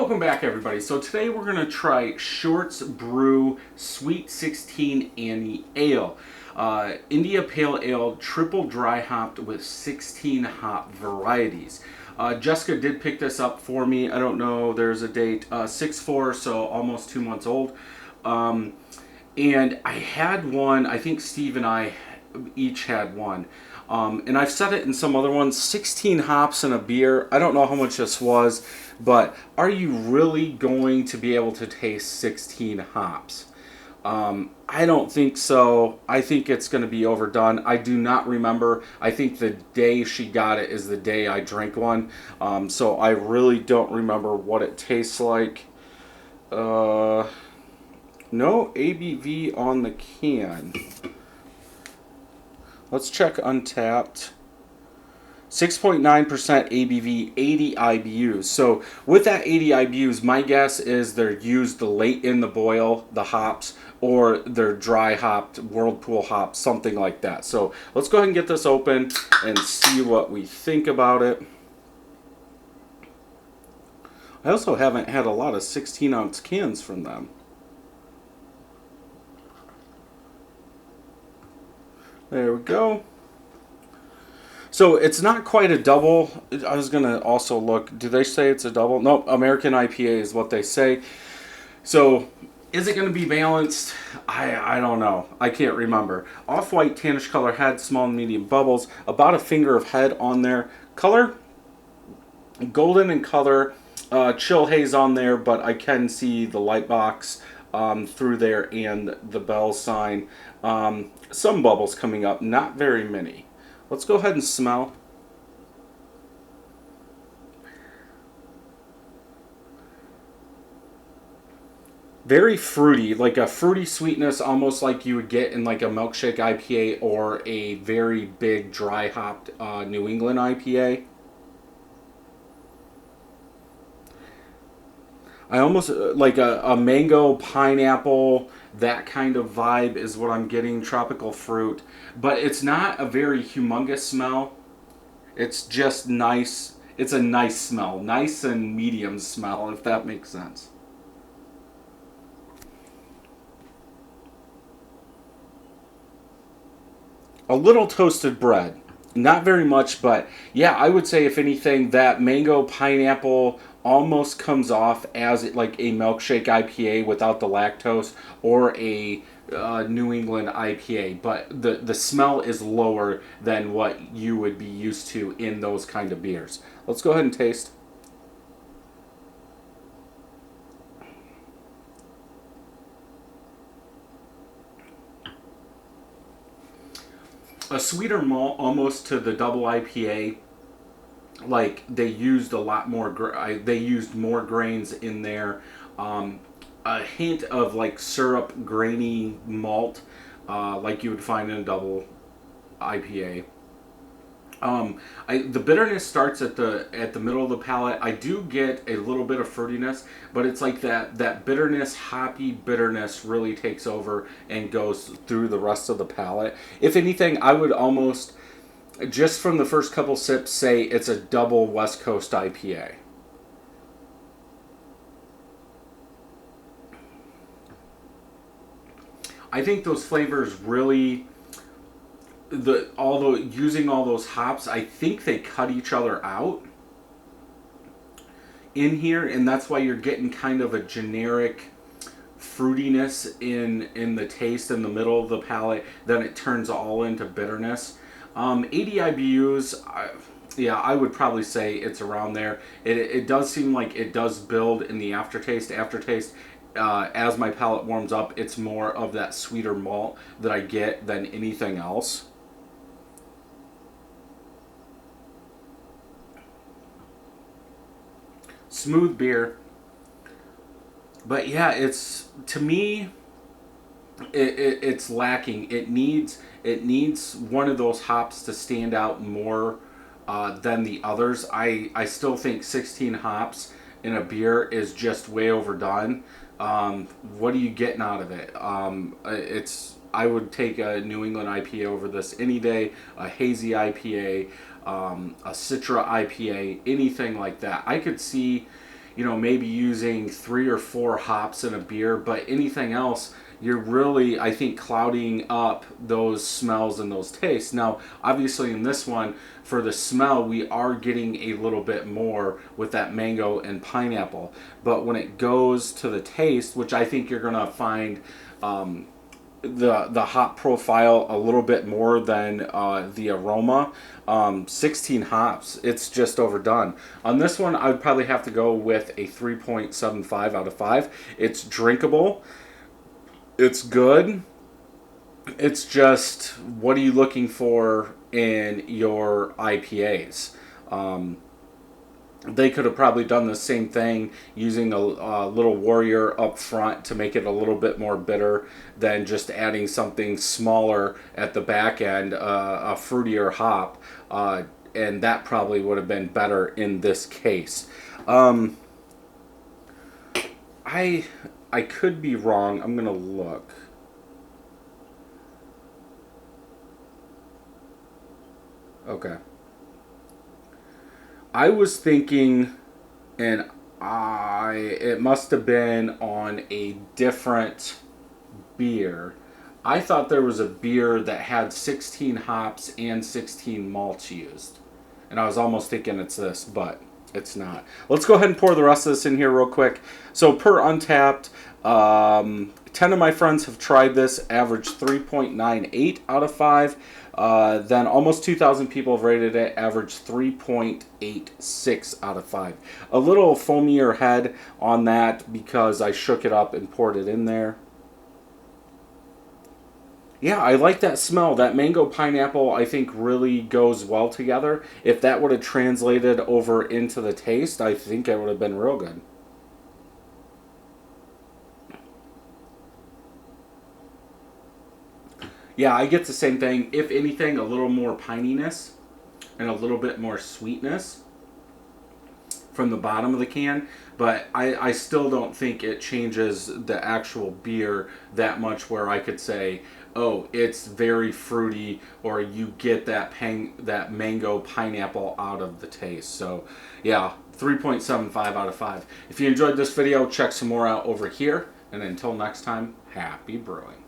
Welcome back, everybody. So today we're going to try Short's Brew Sweet 16 Anni Ale. India Pale Ale, triple dry hopped with 16 hop varieties. Jessica did pick this up for me. I don't know, there's a date, 6/4, so almost 2 months old. And I had one, I think Steve and I each had one. And I've said it in some other ones, 16 hops in a beer. I don't know how much this was, but are you really going to be able to taste 16 hops? I don't think so. I think it's going to be overdone. I do not remember. I think the day she got it is the day I drank one. So I really don't remember what it tastes like. No ABV on the can. Let's check Untapped. 6.9% ABV, 80 IBUs. So with that 80 IBUs, my guess is they're used late in the boil, the hops, or they're dry hopped, whirlpool hops, something like that. So let's go ahead and get this open and see what we think about it. I also haven't had a lot of 16-ounce cans from them. There we go. So it's not quite a double. I was going to also look. Do they say it's a double? Nope. American IPA is what they say. So is it going to be balanced? I don't know. I can't remember. Off-white tannish color head, small and medium bubbles. About a finger of head on there. Color, golden in color. Chill haze on there, but I can see the light box through there and the bell sign. Some bubbles coming up, not very many. Let's go ahead and smell. Very fruity, like a fruity sweetness, almost like you would get in like a milkshake IPA or a very big dry hopped New England IPA. I almost like a mango, pineapple, that kind of vibe is what I'm getting, tropical fruit. But it's not a very humongous smell. It's just nice. It's a nice smell. Nice and medium smell, if that makes sense. A little toasted bread. Not very much, but yeah, I would say if anything, that mango pineapple almost comes off as like a milkshake IPA without the lactose or a New England IPA, but the smell is lower than what you would be used to in those kind of beers. Let's go ahead and taste. A sweeter malt almost to the double IPA. Like they used a lot more, they used more grains in there. A hint of like syrup, grainy malt, like you would find in a double IPA. The bitterness starts at the middle of the palate. I do get a little bit of fruitiness, but it's like that bitterness, hoppy bitterness really takes over and goes through the rest of the palate. If anything, I would almost, just from the first couple sips, say it's a double West Coast IPA. I think those flavors really, using all those hops, I think they cut each other out in here, and that's why you're getting kind of a generic fruitiness in the taste in the middle of the palate. Then it turns all into bitterness. 80 IBUs, yeah, I would probably say it's around there. It does seem like it does build in the aftertaste. As my palate warms up, it's more of that sweeter malt that I get than anything else. Smooth beer. But yeah, it's, to me, it's lacking. It needs one of those hops to stand out more than the others. I still think 16 hops in a beer is just way overdone. What are you getting out of it? I would take a New England IPA over this any day. A hazy IPA, a Citra IPA, anything like that. I could see you know, maybe using 3 or 4 hops in a beer, but anything else, you're really, I think, clouding up those smells and those tastes. Now, obviously in this one, for the smell, we are getting a little bit more with that mango and pineapple. But when it goes to the taste, which I think you're gonna find the hop profile a little bit more than the aroma. 16 hops, it's just overdone. On this one, I would probably have to go with a 3.75 out of 5. It's drinkable. It's good. It's just, what are you looking for in your IPAs? They could have probably done the same thing using a little Warrior up front to make it a little bit more bitter than just adding something smaller at the back end, a fruitier hop, and that probably would have been better in this case. I could be wrong. I'm gonna look. Okay. I was thinking, and it must have been on a different beer. I thought there was a beer that had 16 hops and 16 malts used. And I was almost thinking it's this, but it's not. Let's go ahead and pour the rest of this in here real quick. So per Untapped, 10 of my friends have tried this, average 3.98 out of 5. Then almost 2,000 people have rated it, average 3.86 out of 5. A little foamier head on that because I shook it up and poured it in there. Yeah, I like that smell. That mango pineapple, I think, really goes well together. If that would have translated over into the taste, I think it would have been real good. Yeah, I get the same thing. If anything, a little more pininess and a little bit more sweetness from the bottom of the can, but I still don't think it changes the actual beer that much where I could say, oh, it's very fruity, or you get that mango pineapple out of the taste. So yeah, 3.75 out of 5. If you enjoyed this video, check some more out over here, and until next time, happy brewing.